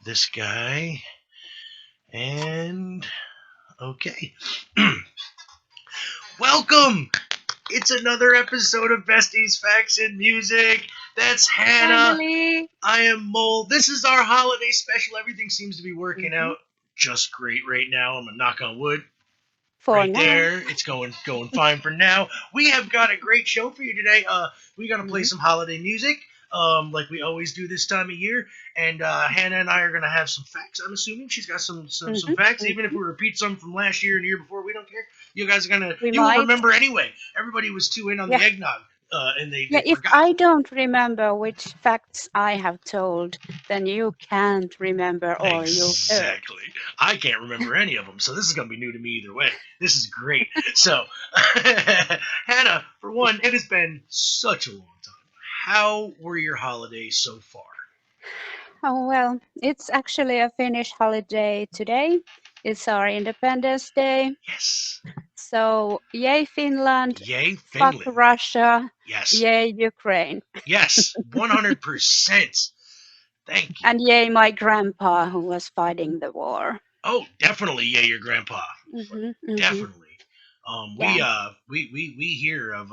this guy, and okay. Welcome! It's another episode of Besties, Facts, and Music. That's Hannah. Finally. I am Mole. This is our holiday special. Everything seems to be working Hmm. out just great right now. I'm gonna knock on wood. For Right now. there. It's going fine for now. We have got a great show for you today. We got to play Hmm. some holiday music, like we always do this time of year. And Hannah and I are gonna have some facts. I'm assuming she's got some Hmm. facts. Even if Hmm. we repeat some from last year and the year before, we don't care. You guys are gonna We you will might. remember anyway. Everybody was too in on the Yeah. eggnog, and they Yeah. If forgot. I don't remember which facts I have told, then you can't remember all you've heard. Exactly. I can't remember any of them, so this is going to be new to me either way. This is great. So, Hannah, for one, it has been such a long time. How were your holidays so far? Oh, well, it's actually a Finnish holiday today. It's our Independence Day. Yes. So, yay, Finland. Yay, Fuck Finland. Russia. Yes. Yay, Ukraine. Yes. 100%. Thank you. And yay, my grandpa who was fighting the war. Oh, definitely, yay, your grandpa. Hmm. Hmm. Definitely. Yeah. We here have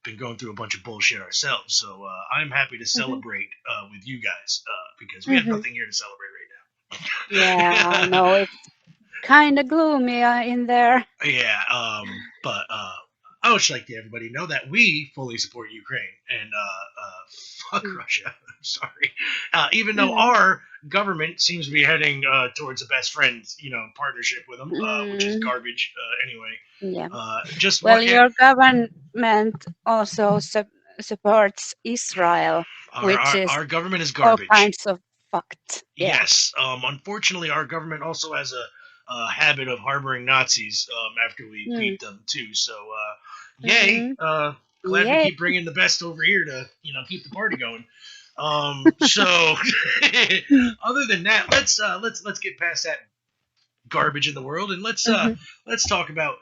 been going through a bunch of bullshit ourselves, so I'm happy to Hmm. celebrate with you guys because we have Hmm. nothing here to celebrate Yeah, I right now. know it's kind of gloomy in there. Yeah, but I would just like to everybody know that we fully support Ukraine and fuck Mm. Russia. I'm sorry, even though Mm. our government seems to be heading towards a best friend, partnership with them, which is Mm. garbage anyway. Yeah. Just Well, what can your government also supports Israel, our, which our is our government is all garbage. kinds of fucked. Yeah. Yes, unfortunately, our government also has a habit of harboring Nazis after we Mm. beat them too. So, yay! Mm. Glad we Yeah. keep bringing the best over here to keep the party going. So, other than that, let's get past that garbage in the world and Hmm. let's talk about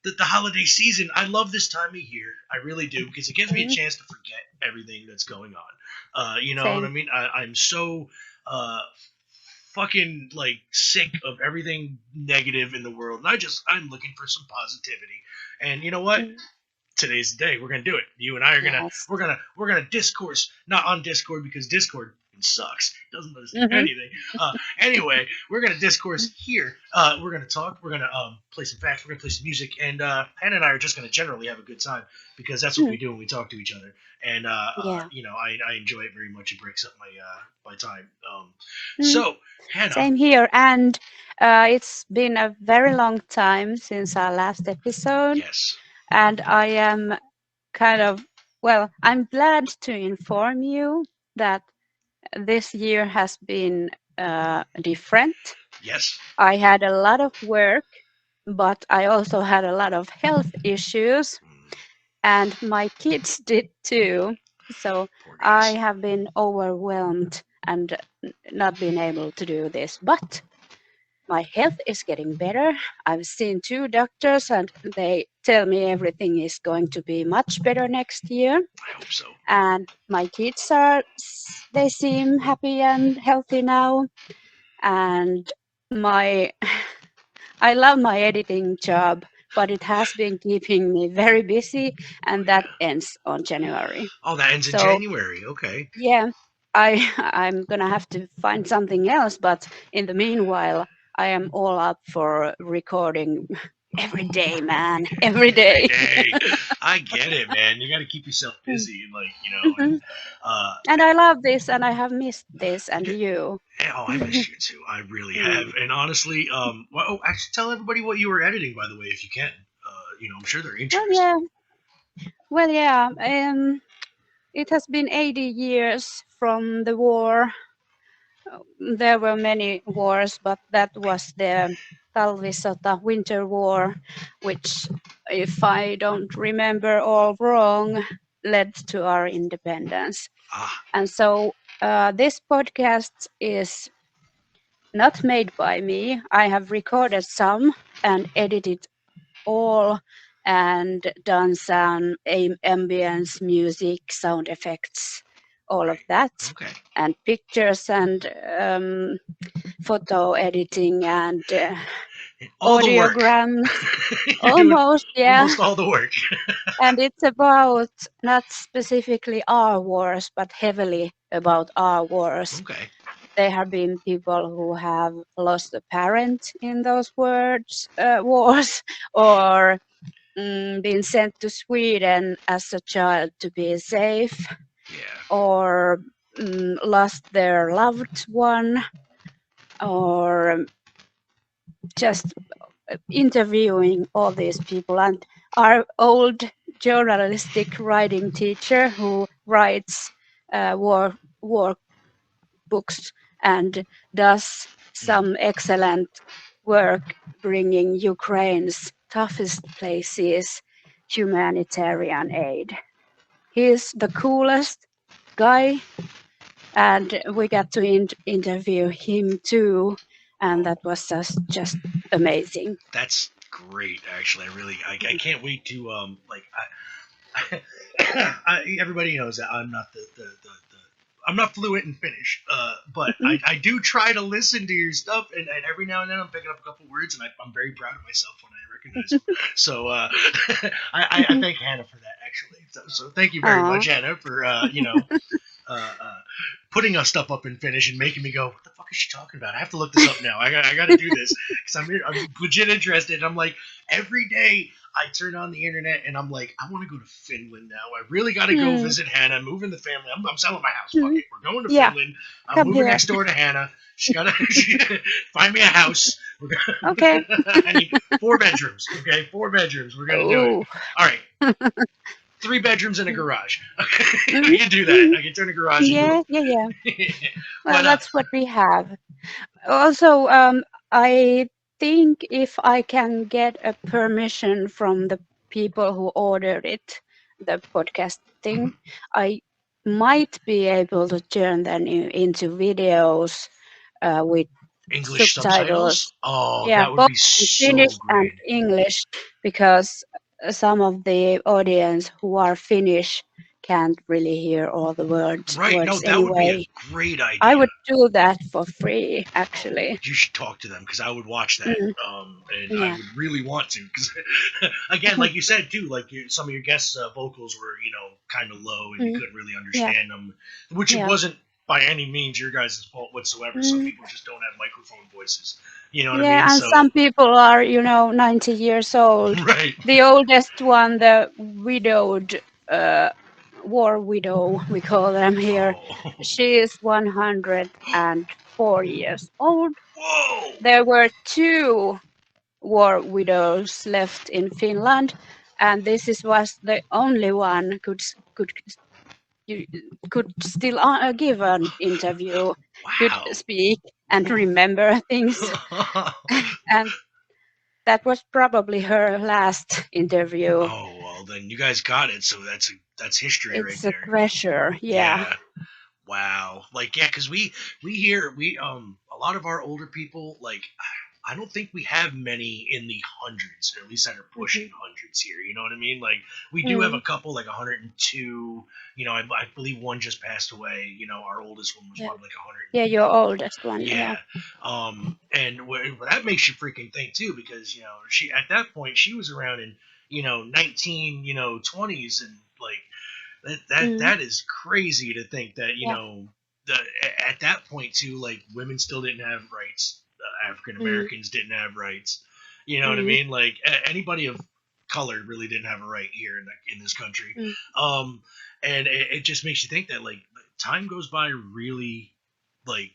the holiday season. I love this time of year. I really do because it gives me a Hmm. chance to forget everything that's going on. You know what I Same. mean? I'm so uh, fucking like sick of everything negative in the world, and I'm looking for some positivity. And you know what? Mm. Today's the day. We're gonna do it. You and I are gonna Yes. we're gonna discourse, not on Discord because Discord sucks. It doesn't let us do Hmm. anything. Anyway, we're gonna discourse here. We're gonna talk. We're gonna play some facts. We're gonna play some music, and Hannah and I are just gonna generally have a good time because that's what we Mm. do when we talk to each other. And Yeah. I enjoy it very much. It breaks up my time. Mm. So Hannah, Same here. And it's been a very long time since our last episode. yes, And I am kind of, well, I'm glad to inform you that this year has been different. yes, I had a lot of work, but I also had a lot of health issues, mm, and my kids did too. So poor I guys. have been overwhelmed and not been able to do this. But my health is getting better. I've seen two doctors and they tell me everything is going to be much better next year. I hope so. And my kids they seem happy and healthy now. And my, I love my editing job, but it has been keeping me very busy Oh and that yeah. ends on January. Oh, that ends in So January. Okay. yeah, I'm gonna have to find something else, but in the meanwhile, I am all up for recording every day, man, every Every day. day. I get it, man. You got to keep yourself Mm. busy, like and Mhm. uh, And I love this, and I have missed this, and yeah, you. oh, I missed you too. I really have. Mm. And honestly, actually, tell everybody what you were editing, by the way, if you can. I'm sure they're Well, interested. yeah, well, yeah. It has been 80 years from the war. There were many wars, but that was the Talvisota Winter War, which, if I don't remember all wrong, led to our independence. Ah, And so this podcast is not made by me. I have recorded some and edited all and done some ambience music, sound effects, all of great. that, Okay. and pictures and photo editing and All the work. audiograms. You're doing Almost, yeah. almost all the work. And it's about not specifically our wars, but heavily about our wars. Okay. There have been people who have lost a parent in those wars, or been sent to Sweden as a child to be safe, Yeah. or lost their loved one, or just interviewing all these people. And our old journalistic writing teacher who writes war books and does Mm. some excellent work bringing Ukraine's toughest places humanitarian aid. He's the coolest guy, and we got to interview him too, and Oh, that was just amazing. that's great. Actually, I can't wait to everybody knows that I'm not the I'm not fluent in Finnish, but Mhm. I do try to listen to your stuff, and every now and then I'm picking up a couple words, and I'm very proud of myself when I recognize them. So I thank Hannah for that, actually. So thank you very Aw. much, Hannah, for putting us stuff up in Finnish and making me go, what the fuck is she talking about? I have to look this up now. I got to do this because I'm legit interested. I'm like, every day I turn on the internet and I'm like, I want to go to Finland now. I really got to go Mm, visit Hannah, moving the family. I'm selling my house. Fuck mm. it. We're going to Yeah, Finland. I'm come moving here. next door to Hannah. She got to find me a house. Okay. I need 4 bedrooms. Okay, 4 bedrooms. We're going to do it. Oh. All right. 3 bedrooms in a garage. Okay, Mhm, I can do that. mhm. I can turn a garage into Yeah, yeah, yeah. a. Well, but that's what we have. Also, I think if I can get a permission from the people who ordered it, the podcast thing, I might be able to turn them into videos with English subtitles. subtitles? Oh, Yeah, that would both be in so Finnish and great. English, because some of the audience who are Finnish can't really hear all the Right, no, words that would be a anyway. great I idea. would do that for free, Oh, actually. you should talk to them because I would watch that, Mm, and I yeah. would really want to. Because again, like you said too, like some of your guests' vocals were kind of low, and you Mm, couldn't really yeah, understand them, which it yeah. wasn't by any means your guys' fault whatsoever. Some Mm, people just don't have microphone voices. You know what I mean? yeah, and So some people are, 90 years old. right. The oldest one, the widowed, uh, war widow, we call them here, Oh, she is 104 years old. whoa! There were two war widows left in Finland, and was the only one you could still give an interview, could Wow. speak and remember things, and that was probably her last interview. Oh well, then you guys got it. So that's history right It's a there. treasure, yeah. Yeah. Wow. Like yeah, because we hear a lot of our older people like I don't think we have many in the hundreds, or at least that are pushing Mhm. hundreds here. You know what I mean? Like we do have a Mm, couple like 102. I believe one just passed away. Our oldest one was yeah, probably like 100. yeah, your oldest one, yeah. Yeah. And that makes you freaking think too, because she at that point she was around in 19 20s, and like Mm, that is crazy to think that yeah. the at that point too, like women still didn't have rights, African Mm, Americans didn't have rights. You know what I mm, mean? Like anybody of color really didn't have a right here in this country. mm, Um, and it just makes you think that like time goes by really like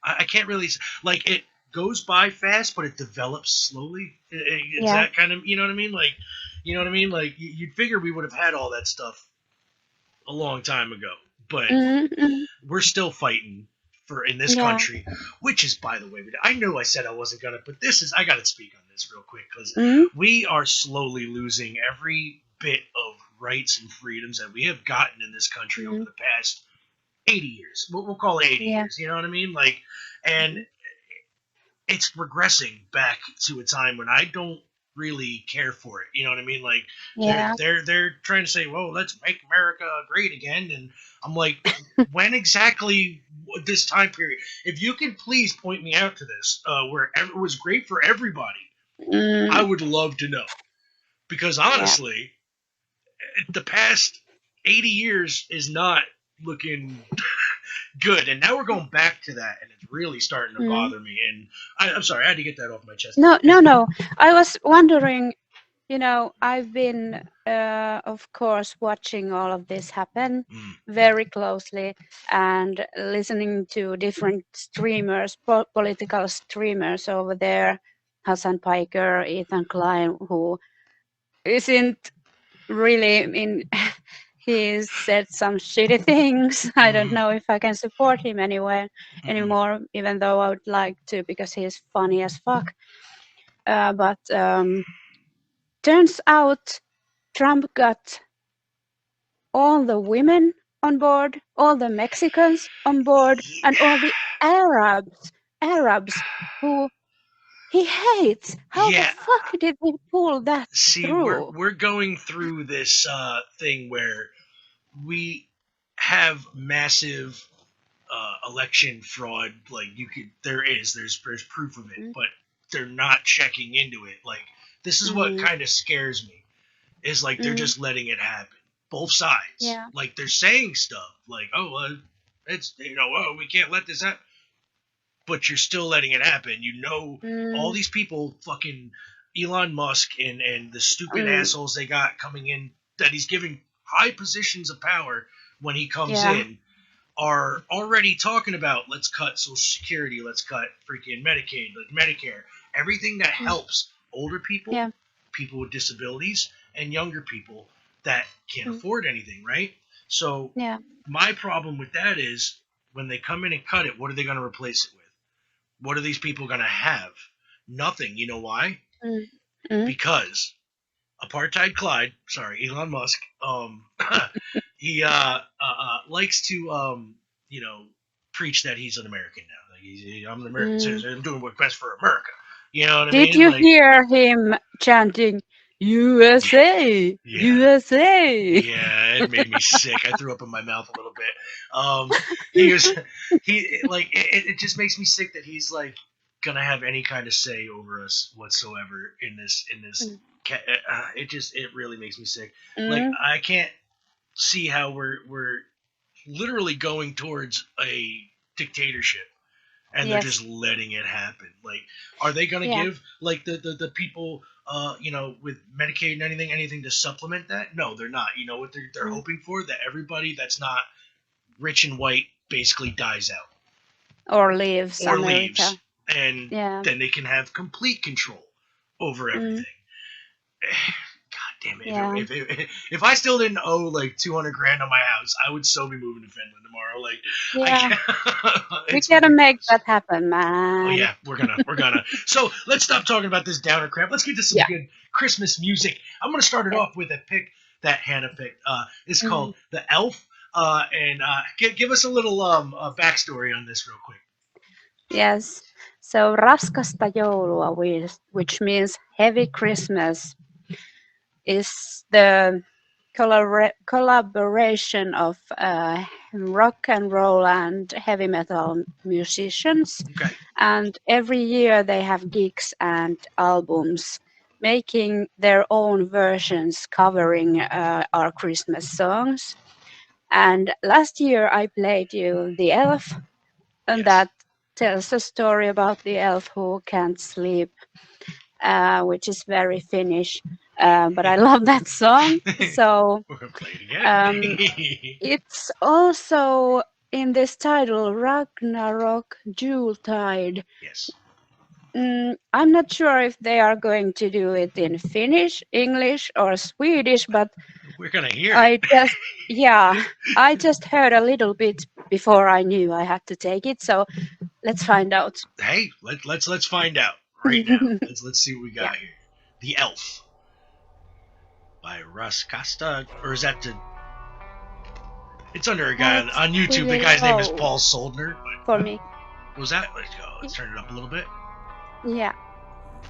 I can't really like it goes by fast, but it develops slowly. It's yeah. that kind of you know what I mean? Like you know what I mean? Like you'd figure we would have had all that stuff a long time ago, but Mm, mm, we're still fighting for in this yeah. country, which is by the way, I know I said I wasn't gonna, but this is I gotta speak on this real quick because Mm, we are slowly losing every bit of rights and freedoms that we have gotten in this country over mm, the past 80 years. We'll call it 80 yeah. years. You know what I mean? And Mm, it's regressing back to a time when I don't. really care for it. You know what I mean? Like Yeah. they're trying to say, "Whoa, let's make America great again," and I'm like, when exactly this time period? If you can please point me out to this, where it was great for everybody, I Mm, would love to know. Because yeah. honestly, the past 80 years is not looking good, and now we're going back to that, and it's really starting to Mm. bother me. And I'm sorry, I had to get that off my chest. No, no, Is no. I was wondering, I've been, of course, watching all of this happen mm, very closely and listening to different streamers, political streamers over there, Hassan Piker, Ethan Klein, who isn't really, I mean, he said some shitty things. I don't mm, know if I can support him anywhere mm, anymore, even though I would like to because he's funny as fuck. But turns out Trump got all the women on board, all the Mexicans on board, and all the Arabs who he hates. How the yeah. fuck did he pull that See, through? we're going through this thing where we have massive election fraud. Like there's proof of it, Mm, but they're not checking into it. Like this is what mm, kind of scares me, is like they're mm, just letting it happen, both sides. yeah. Like they're saying stuff like, oh, it's oh, we can't let this happen, but you're still letting it happen. All Mm, these people, fucking Elon Musk and the stupid mm, assholes they got coming in, that he's giving high positions of power when he comes yeah. in, are already talking about, let's cut Social Security, let's cut freaking Medicaid, like Medicare, everything that Mm, helps older people, yeah. people with disabilities, and younger people that can't Mm, afford anything, right? So yeah. my problem with that is, when they come in and cut it, what are they going to replace it with? What are these people going to have? Nothing. You know why? Mm, mm, Because apartheid Clyde, sorry, Elon Musk, he likes to preach that he's an American now. Like I'm an American mm. citizen. I'm doing what's best for America. You know what I Did mean? you Like, hear him chanting USA, yeah, USA? yeah, it made me sick. I threw up in my mouth a little bit. He was, he like it just makes me sick that he's like gonna have any kind of say over us whatsoever in this. Mm, It really makes me sick. Like mm, I can't see how we're literally going towards a dictatorship, and they're just yes. letting it happen. Like, are they gonna Yeah. give like the people with Medicaid and anything to supplement that? No, they're not. You know what they're Mm. hoping for? That everybody that's not rich and white basically dies out Or leaves or America. leaves, and Yeah. then they can have complete control over Mm, everything. God damn it! yeah. If I still didn't owe like 200 grand on my house, I would still be moving to Finland tomorrow. Like I Yeah. can't. We It's gotta make ridiculous. that happen, Oh man. yeah, we're gonna. So let's stop talking about this downer crap. Let's get to some Yeah. good Christmas music. I'm gonna start it Yes. off with a pick that Hannah picked. It's Mm, called "The Elf." And give us a little backstory on this real quick. yes. So raskasta joulua, which means heavy Christmas, is the collaboration of rock and roll and heavy metal musicians. Okay. And every year they have gigs and albums making their own versions covering our Christmas songs. And last year I played you The Elf, and Yes. that tells a story about the elf who can't sleep, which is very Finnish. But I love that song. So We're gonna play it again. um, it's also in this title, Ragnarok Yuletide. Yes. I'm not sure if they are going to do it in Finnish, English, or Swedish, but We're gonna hear it. I just, yeah, I just heard a little bit before I knew I had to take it. So let's find out. Hey, let's find out right now. Let's see what we Yeah. got here. The Elf by Russ Costa, or is that the? It's under a guy That's on YouTube. The pretty guy's name is low Paul Soldner. But for me. what was that? Let's go. Let's turn it up a little bit. Yeah.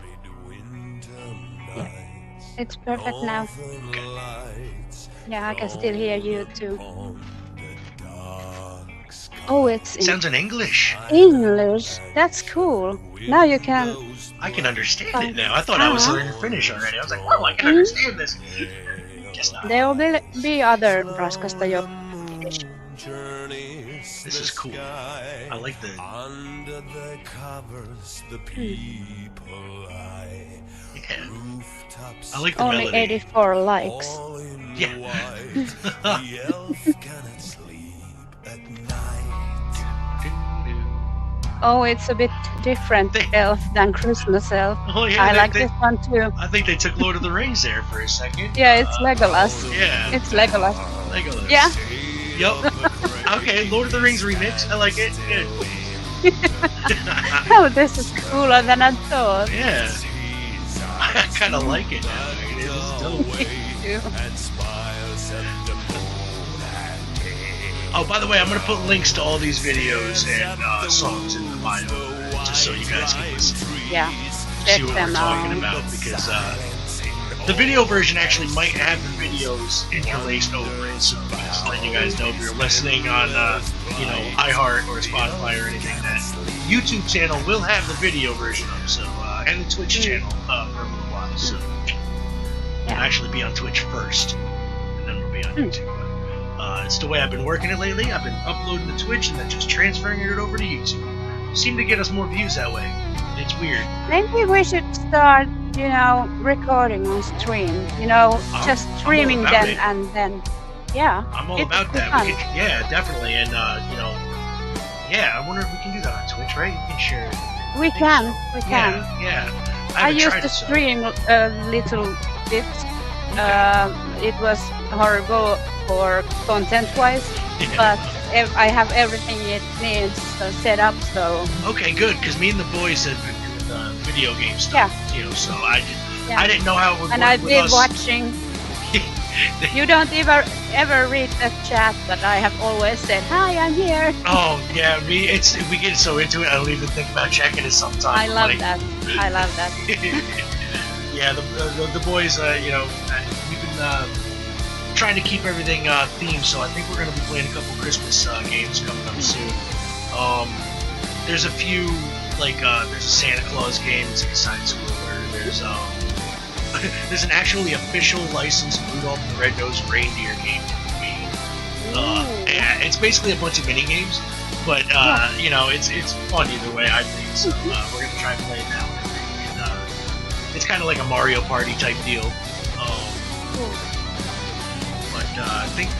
Midwinter Yeah, it's perfect now. Yeah, I can still hear you too. Oh, it's in Sounds in English. English. That's cool. Now you can I can understand it find. now. I thought I was Ah, learning Finnish already. I was like, oh, I can mm, understand this. Guess not. there will be other Raskasta jo Finnish. This is cool. I like the. Under the covers, the Mm. people lie. Yeah. Rooftops I like the Only melody. 84 likes. all in Yeah. white. The elf cannot sleep at night. Oh, it's a bit different They- elf than Christmas elf. Oh yeah, I like this one too. I think they took Lord of the Rings there for a second. Yeah, it's Legolas. Yeah. It's Legolas. Legolas. Yeah. Yup. Okay, Lord of the Rings remix. I like it. Good. Oh, this is cooler than I thought. Yeah. I kind of like it now. It is dope. Too. Oh, by the way, I'm gonna put links to all these videos and songs in the bio, just so you guys can listen. Yeah, See check what we're them talking out. about, because the video version actually might have the videos interlaced over it. So just letting you guys know, if you're listening on, iHeart or Spotify or anything, that YouTube channel will have the video version up. So and the Twitch channel for a little while. So it'll actually be on Twitch first, and then it'll be on YouTube. But it's the way I've been working it lately. I've been uploading to Twitch and then just transferring it over to YouTube. Seem to get us more views that way. It's weird. Maybe we should start, recording on stream. Just I'm all streaming about them it. and then, yeah. I'm all It about would be that. fun. We could, yeah, definitely. And yeah, I wonder if we can do that on Twitch, right? You can share it. We can. We can. Yeah. I haven't used tried to it, so- stream a little bit. It was horrible for content-wise, Yeah. but I have everything it needs set up. So Okay, good. Because me and the boys have been doing the video game stuff. So yeah. I didn't know how it would And work I've with been us. watching. You don't ever read the chat, but I have always said, "Hi, I'm here." Oh yeah, we get so into it. I don't even think about checking it sometimes. I love Like, that. I love that. yeah, the boys, we've been trying to keep everything themed, so I think we're gonna be playing a couple Christmas games coming up soon. There's a few there's a Santa Claus game. It's like a side scroller. There's there's an actually official licensed Rudolph the Red-Nosed Reindeer game to be made. Yeah, it's basically a bunch of mini games, but it's fun either way. I think so. We're gonna try playing that one. And, it's kind of like a Mario Party type deal. But I think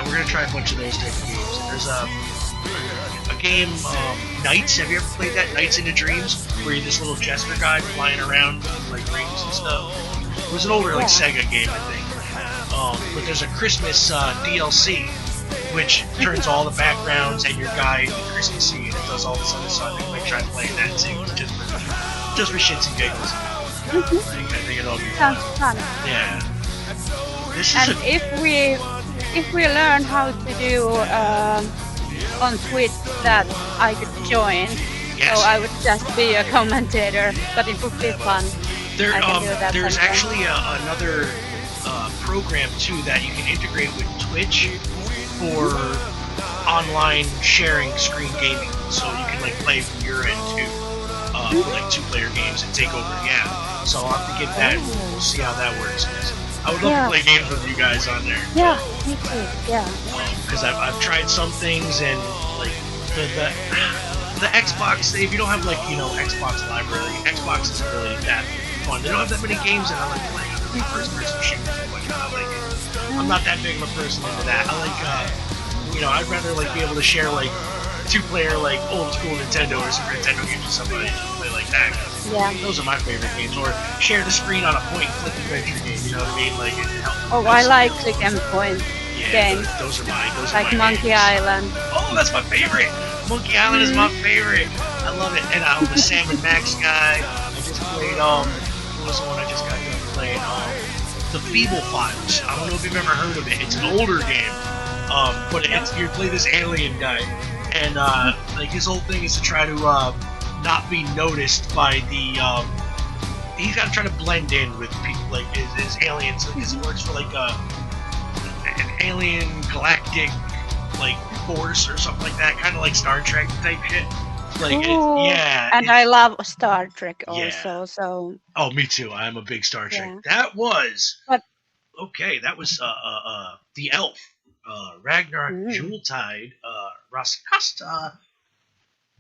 we're gonna try a bunch of those type of games. There's a game, Knights. Have you ever played that? Knights into Dreams, where you're this little jester guy flying around with like rings and stuff. It was an older Sega game, I think. But there's a Christmas DLC, which turns all the backgrounds and your guide Christmassy, and it does all this other stuff. I think we might try playing that too, just for shits and giggles. I think it'll be fun. Sounds fun. Yeah. This is And if we learn how to do on Twitch that I could join, Yes. so I would just be a commentator, but it would be fun. There, I can do that there's sometime. actually another program too that you can integrate with Twitch for online sharing screen gaming. So you can play from your end too, for 2-player games and take over the app. So I'll have to get that. We'll see how that works. 'Cause I would love Yeah. to play games with you guys on there. Yeah, me too. Yeah. Because I've tried some things and the Xbox. If you don't have Xbox library, Xbox isn't really that fun. They don't have that many games that I like playing. First-person shooters and whatnot. I'm not that big of a person into that. I I'd rather be able to share 2-player old school Nintendo or Super Nintendo games with somebody and play like that. 'Cause Yeah. those are my favorite games. Or share the screen on a point-and-click adventure game. You know what I mean? It helps. Oh, I like click and point Yeah, games, those are my like Monkey games. Island. Oh, that's my favorite. Monkey Island is my favorite. I love it. And I'm the Sam and Max guy. I just played what was the one I just got done playing? The Feeble Files. I don't know if you've ever heard of it. It's an older game. But you play this alien guy, and his whole thing is to try to not be noticed by the he's got to try to blend in with people like his aliens because he works for like an alien galactic like force or something like that, kind of like Star Trek type shit. Like Cool. yeah, And I love Star Trek yeah. also. So Oh, me too. I'm a big Star Trek. yeah. That was But okay. That was the elf, Ragnar mm, Jultide, Raskasta,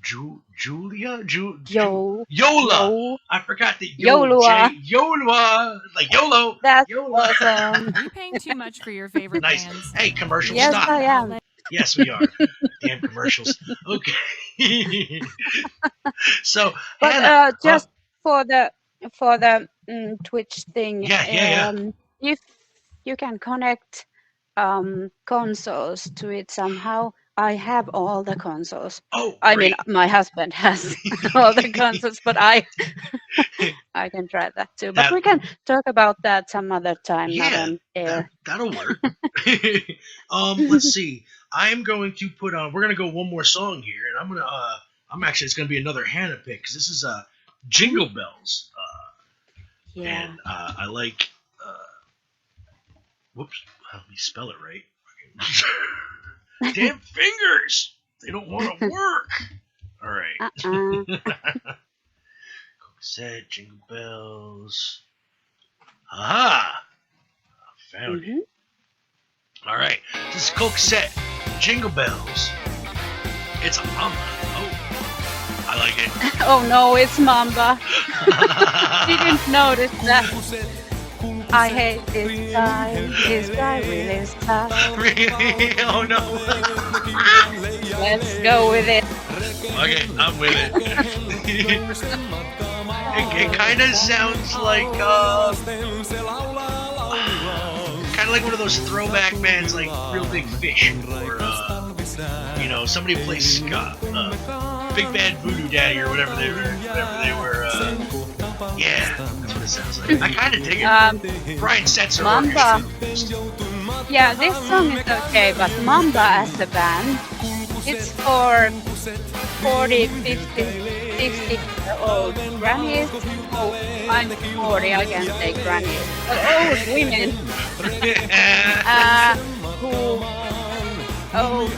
Julia, yo, Yola. yo, I forgot the Joulua. Yola, like YOLO, That's Yola. awesome. Are you paying too much for your favorite Nice. bands? Hey, commercial Yes, stop. Streaming I am. outlet. Yes, we are. Damn commercials. Okay. So But Hannah, just for the Twitch thing, yeah. if you can connect consoles to it somehow, I have all the consoles. Oh, I mean, great. my husband has all the consoles, but I can try that too. But that we can talk about that some other time, not Yeah, on air. that'll work. Let's see. I'm going to put on. We're gonna go one more song here, and I'm gonna. I'm actually. It's gonna be another Hannah pick because this is Mhm. Jingle Bells, and Yeah. I like. Uh, whoops. Let me spell it right. Damn fingers. They don't want to work. All Uh-uh. right. Set Jingle Bells. Aha! Found it. hmm All right, this is Coke Set, Jingle Bells. It's a mama. Oh, I like Oh no, it's Mamba. it. Didn't notice that. I hate this guy. This guy really is tough. Really? Oh no. Let's go with it. Okay, I'm with it. It kind of sounds like kind of like one of those throwback bands like Real Big Fish or somebody who plays ska, Big Bad Voodoo Daddy or whatever they were. Yeah, that's what it sounds like. I kind of dig it. Brian Setzer Mamba. orchestra. Yeah, this song is okay, but Mamba as a band, it's for 40, 50, 60-year-old grannies. Oh, I'm 40, I can say grannies. But old women who,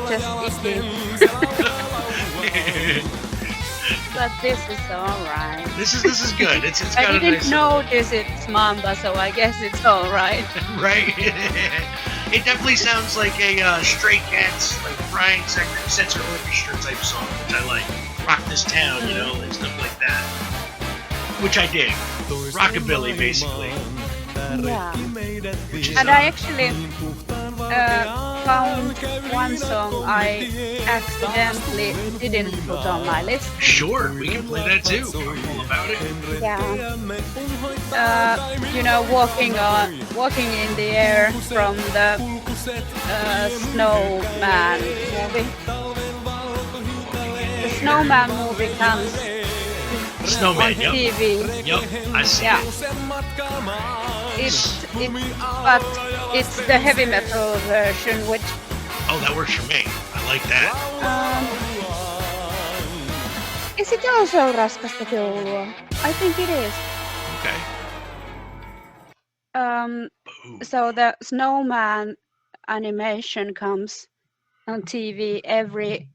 just icky. But this is alright. This is good. It's I got a didn't nice notice it's Mamba, so I guess it's alright. right. It definitely sounds like a Stray Cats, like Brian Setzer orchestra type song, which I like. Rock This Town, and stuff like that. Which I dig. Rockabilly, basically. Yeah. Which is, And I actually found one song I accidentally didn't put on my list. sure, we can play that too. I'm all about it. Yeah. Walking in the air from the Snowman movie. The Snowman movie comes Snowman, on yep. TV. Yep, I see. Yeah. But it's the heavy metal version, which Oh, that works for me. I like that. is it also Raskasta joulua? I think it is. Okay. Ooh. So the Snowman animation comes on TV every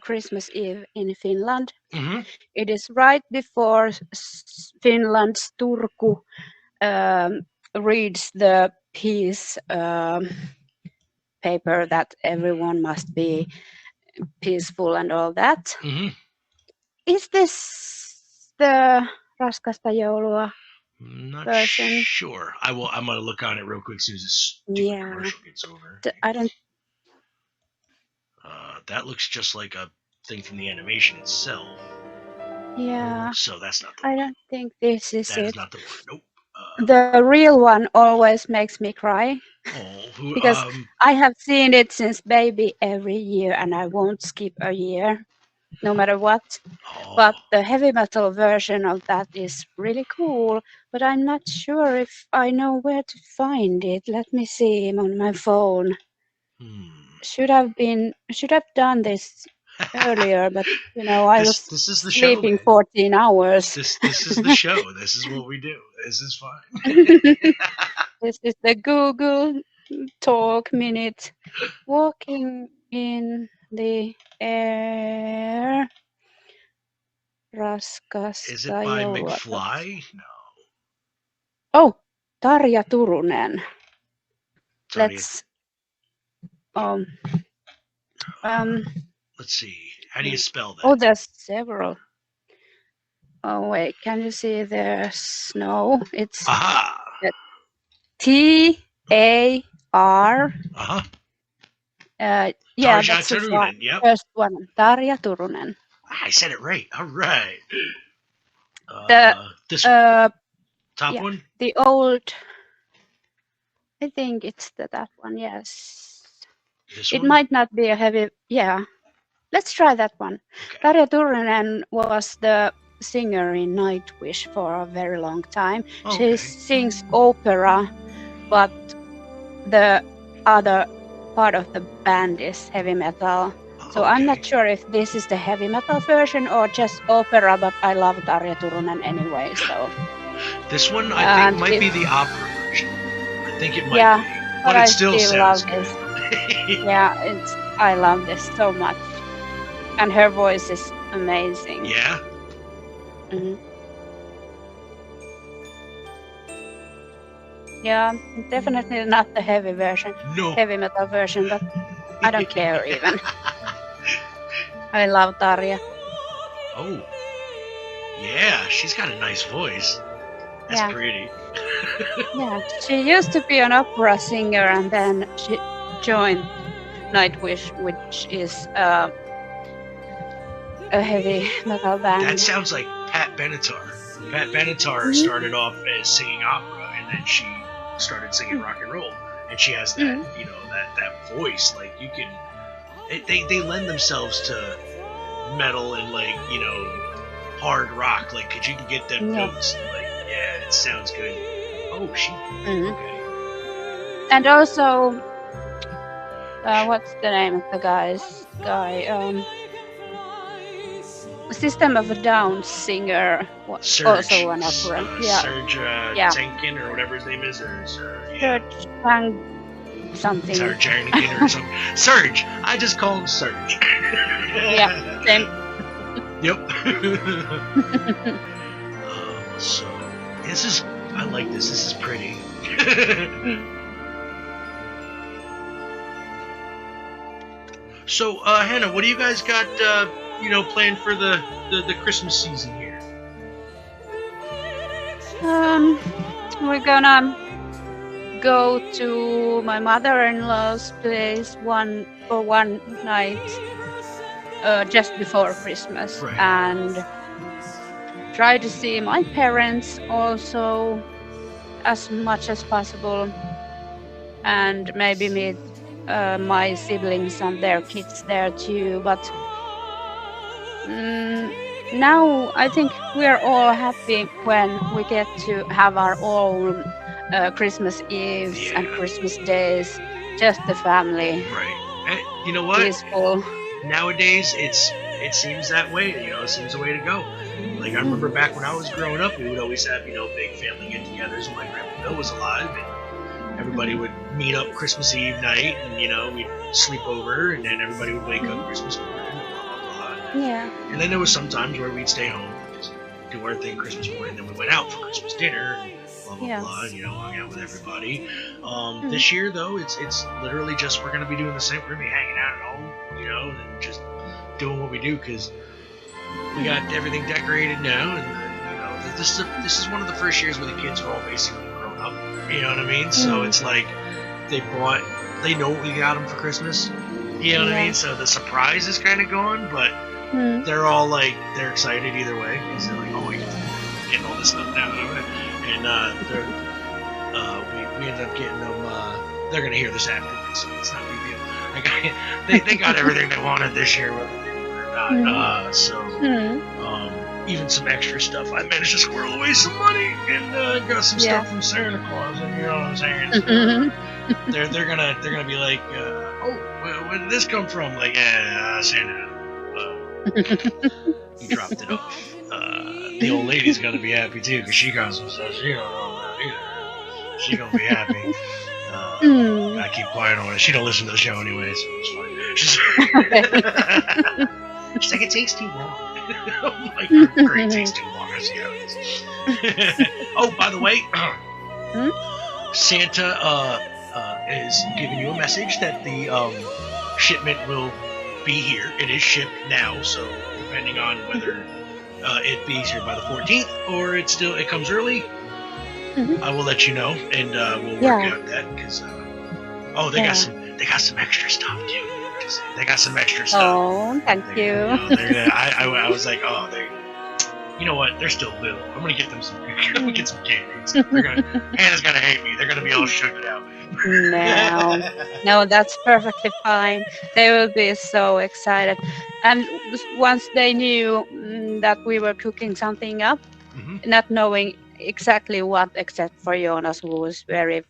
Christmas Eve in Finland. Mm-hmm. It is right before Finland's Turku reads the peace paper that everyone must be peaceful and all that. Mm-hmm. Is this the Raskasta joulua Not version? sure. I will. I'm gonna look on it real quick as soon as this stupid Yeah. commercial gets over. I don't. That looks just like a thing from the animation itself. Yeah. So that's not the I one. don't think this is That is it. not the one. Nope. The real one always makes me cry Who? because I have seen it since baby every year and I won't skip a year, no matter what. But the heavy metal version of that is really cool, but I'm not sure if I know where to find it. Let me see on my phone. Should have done this earlier, but I was This is the show, sleeping man. 14 hours. This is the show. This is what we do. This is fun. This is the Google Talk minute. Walking in the air. Is it Raskasta by joulua. McFly? No. Oh, Tarja Turunen. Sorry. Let's um um. Let's see. How do you spell Oh, that? there's several. Oh wait, can you see the snow? It's Aha. TAR. Uh-huh. Yeah, Tarja that's the Turunen. Yep. first one. Tarja Turunen. I said it right. All right. The This top yeah, one? the old. I think it's that one. Yes. This It one? might not be a heavy. Yeah. Let's try that one. Okay. Tarja Turunen was the singer in Nightwish for a very long time. Okay. She sings opera, but the other part of the band is heavy metal. So I'm not sure if this is the heavy metal version or just opera, but I love Tarja Turunen anyway. So This one I and think might if- be the opera version. I think it might Yeah, be. but But it I still still sounds love good. this. Yeah, I love this so much, and her voice is amazing. Yeah? Mhm. Yeah, definitely not the heavy version, No. heavy metal version, but I don't care even. I love Tarja. Oh. Yeah, she's got a nice voice. That's Yeah. pretty. Yeah, she used to be an opera singer, and then she joined Nightwish, which is a heavy metal band. That sounds like Pat Benatar. Pat Benatar started off as singing opera, and then she started singing rock and roll. And she has that, that voice. Like, you can... They lend themselves to metal and, like, hard rock. Like, cause you can get them notes. And, like, yeah, it sounds good. Oh, she... Okay. And also, what's the name of the guy? System of a Down singer, Serge, also an opera. Serge Tankin, or whatever his name is, or Serge something. Serge Tankin or something. Serge. I just call him Serge. Yeah, same. Yep. So this is. I like this. This is pretty. So, Hannah, what do you guys got? Planned for the Christmas season here? We're gonna go to my mother-in-law's place one night just before Christmas, Right. and try to see my parents also as much as possible, and maybe meet my siblings and their kids there too. But now I think we are all happy when we get to have our own Christmas Eves and Christmas days, just the family. Right. And you know what? Peaceful. Nowadays, it seems that way. It seems the way to go. Like, I remember back when I was growing up, we would always have big family get-togethers when my grandpa Bill was alive, and everybody would meet up Christmas Eve night, and we'd sleep over, and then everybody would wake up Christmas morning. Yeah. And then there was some times where we'd stay home, just do our thing Christmas morning, then we went out for Christmas dinner, and blah blah blah, and hung out with everybody. This year though, it's literally just we're gonna be doing the same. We're gonna be hanging out at home, and just doing what we do because we got everything decorated now, and this is one of the first years where the kids are all basically grown up. You know what I mean? So it's like they know what we got them for Christmas. You know what I mean? So the surprise is kind of gone, but they're all like, they're excited either way because they're like, oh, you're getting all this stuff now, and we ended up getting them. They're gonna hear this afterwards, so it's not a big deal. They got everything they wanted this year, whether they knew it or not. Even some extra stuff. I managed to squirrel away some money and got some stuff from Santa Claus. And you know what I'm saying? So they're gonna be like, oh, where did this come from? Like, yeah, Santa. He dropped it off. The old lady's gonna be happy too, because she comes and says she don't know that either. She gonna be happy. Mm, I keep quiet on it. She don't listen to the show anyway, so it's fine. okay. She's like, it takes too long. I'm like, great, takes too long. I see how it is. Oh, by the way, Hmm? Santa is giving you a message that the shipment will be here. It is shipped now, so depending on whether it be here by the 14th or it comes early, Mhm. I will let you know, and we'll work Yeah, out that because oh, yeah. they got some extra stuff too. They got some extra stuff. Oh, thank They, you you. know, I was like, oh, they, you know what? They're still little. I'm gonna get them some. I'm gonna get some candy and stuff. They're gonna. Hannah's gonna hate me. They're gonna be all sugared out. No, no, that's perfectly fine. They will be so excited. And once they knew that we were cooking something up, Hmm. not knowing exactly what, except for Jonas, who was very,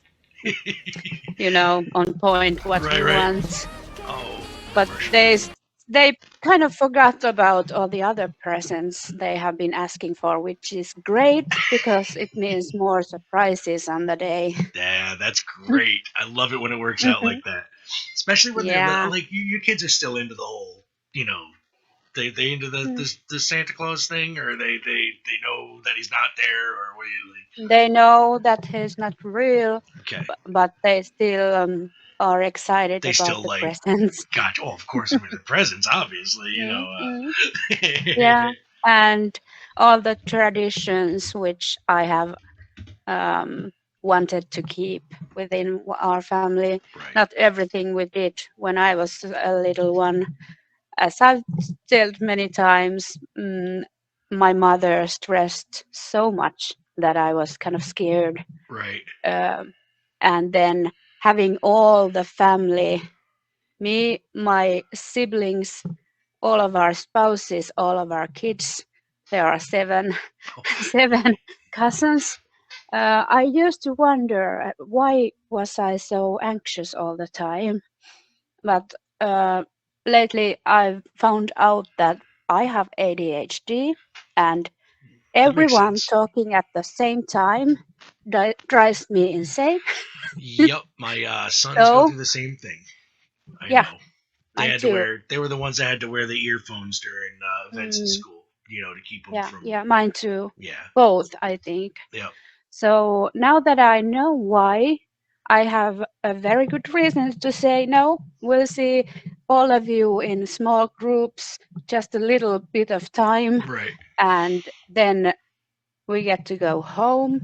on point what he Right, right. wants. Oh, But for sure. they kind of forgot about all the other presents they have been asking for, which is great because it means more surprises on the day. Yeah, that's great. I love it when it works out Mhm. like that. Especially when they're Yeah. like your kids are still into the whole, they into Mm. the Santa Claus thing, or they know that he's not there, or what do you like? They know that he's not real, Okay, but they still are excited they about still the like, presents. gotcha. Oh, of course, I mean the presents, obviously, Mm. Yeah, and all the traditions which I have um, wanted to keep within our family. Right, Not everything we did when I was a little one. As I've told many times, my mother stressed so much that I was kind of scared. right, Um, and then having all the family, me, my siblings, all of our spouses, all of our kids, there are seven, oh, seven cousins. I used to wonder why was I so anxious all the time, but lately I've found out that I have ADHD, and that makes everyone sense. talking at the same time drives me insane. Yep, my sons go So through the same thing. I yeah, know. mine too. They were the ones that had to wear the earphones during events in Mm, school, to keep them yeah, from, yeah, mine too. yeah, Both, I think. yep, So now that I know why, I have a very good reason to say no. We'll see all of you in small groups, just a little bit of time, right, and then we get to go home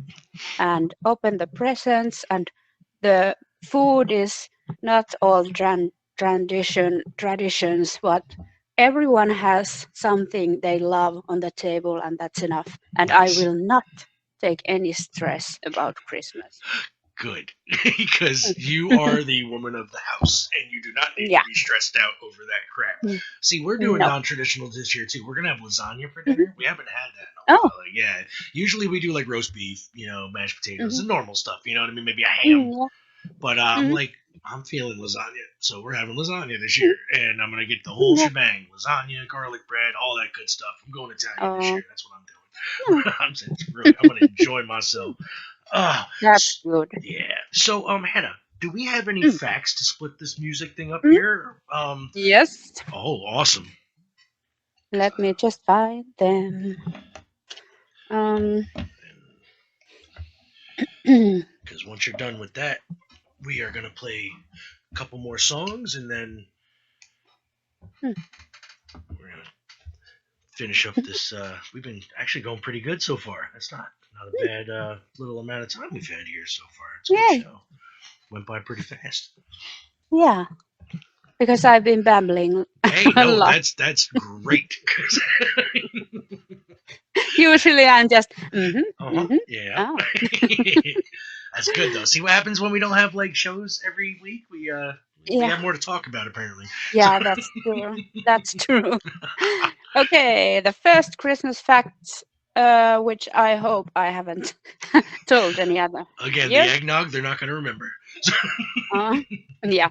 and open the presents. And the food is not all traditions, but everyone has something they love on the table, and that's enough. And I nice. will not take any stress about Christmas. Good, because you are the woman of the house, and you do not need to Yeah. be stressed out over that crap. Mm. See, we're doing No. non-traditional this year too. We're gonna have lasagna for Mhm. dinner. We haven't had that in a Oh. while. Like, yeah, usually we do like roast beef, mashed potatoes, Hmm. the normal stuff. You know what I mean? Maybe a ham. Yeah. But I'm Mm. like, I'm feeling lasagna, so we're having lasagna this Mm. year, and I'm gonna get the whole Yeah. shebang: lasagna, garlic bread, all that good stuff. I'm going Italian this Oh. year. That's what I'm Yeah. doing. I'm gonna enjoy myself. Uh, That's good. yeah. So, Hannah, do we have any Mm. facts to split this music thing up Mm. here? Yes. Oh, awesome. Let me just find them. Um. Because once you're done with that, we are gonna play a couple more songs, and then we're gonna finish up this. We've been actually going pretty good so far. That's not a bad little amount of time we've had here so far. It's a good Yay. show. Went by pretty fast. Yeah. Because I've been babbling Hey, a no, lot. that's great. Usually I'm just Uh huh. mm-hmm. Yeah. Oh. That's good though. See what happens when we don't have like shows every week? We Yeah. have more to talk about apparently. So, Yeah, that's true. That's true. Okay, the first Christmas fact, which I hope I haven't told any other again, the year. eggnog they're not going to remember. Uh, yeah.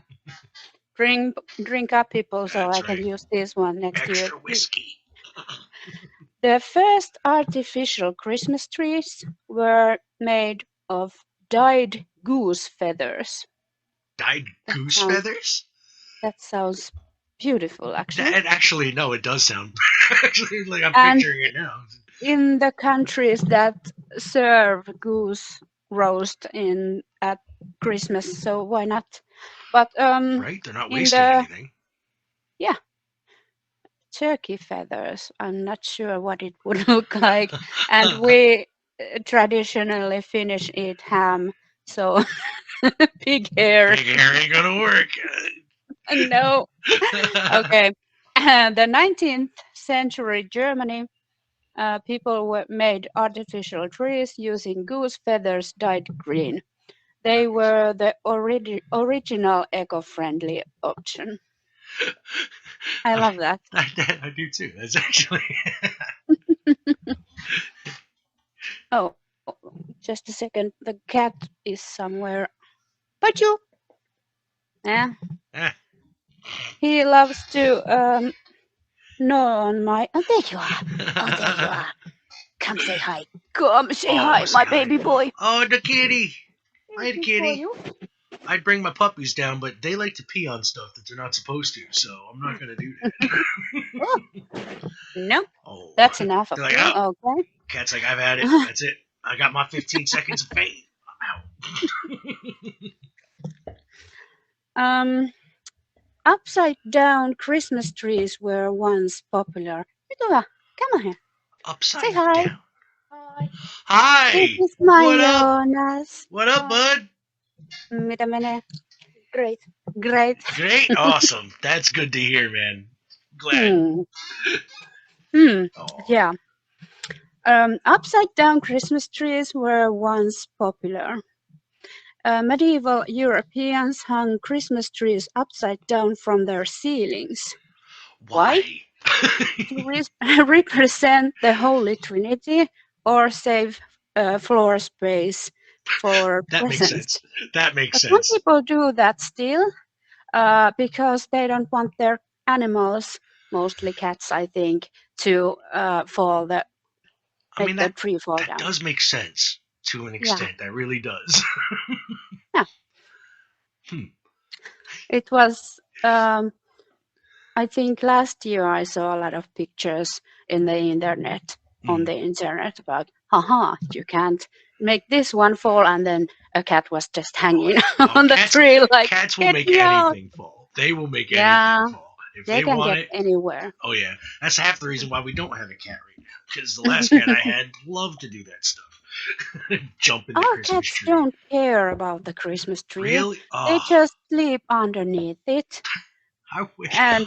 drink up, people, so That's I can right. use this one next year. Extra whiskey. The first artificial Christmas trees were made of dyed goose feathers. Dyed That goose sounds feathers? that sounds beautiful, actually. That actually, no, it does sound. Actually, like I'm And picturing it now. in the countries that serve goose roast in at Christmas, so why not? But Right? They're not in wasting the anything. yeah turkey feathers, I'm not sure what it would look like, and we traditionally Finnish eat ham, so pig hair. Big hair ain't gonna work. No, okay. The 19th century Germany, people made artificial trees using goose feathers dyed green. They were the original eco-friendly option. I love that. I do too. That's actually. Oh, just a second. The cat is somewhere. But you, yeah, Eh. he loves to gnaw on my. Oh, there you are. Oh, there you are. Come say hi. Come say Oh, hi, say my hi. baby boy. Oh, the kitty. Hi, the Waiting for kitty. you. I'd bring my puppies down, but they like to pee on stuff that they're not supposed to, so I'm not gonna do that. Oh, nope. Oh, That's enough of they're like, you. oh, Okay. cat's like, I've had it. That's it. I got my 15 seconds of fame. I'm out. Upside down Christmas trees were once popular. Ituva, come on here. Say Upside hi. down. Hi. Hi. This is my What up? Jonas. What up, Hi. bud? Mitä menee? Great. Great. Great. Awesome. That's good to hear, man. Glad. Oh. Yeah. Upside down Christmas trees were once popular. Medieval Europeans hung Christmas trees upside down from their ceilings. Why? To represent the Holy Trinity or save floor space for That makes presents. sense. That makes But some sense. people do that still because they don't want their animals, mostly cats, I think, to fall the I mean, the tree fall that down. does make sense to an Yeah. extent. That really does. Yeah. Hmm. It was. I think last year I saw a lot of pictures in the internet on the internet about, haha, you can't make this one fall, and then a cat was just hanging on the tree like, Cats will get make me out. anything fall. They will make Yeah, anything fall. If they they can want get it, anywhere. oh yeah. That's half the reason why we don't have a cat right now. Because the last cat I had loved to do that stuff. Jump in the Our Christmas cats tree. don't care about the Christmas tree. Really? They Oh, just sleep underneath it. I wish. And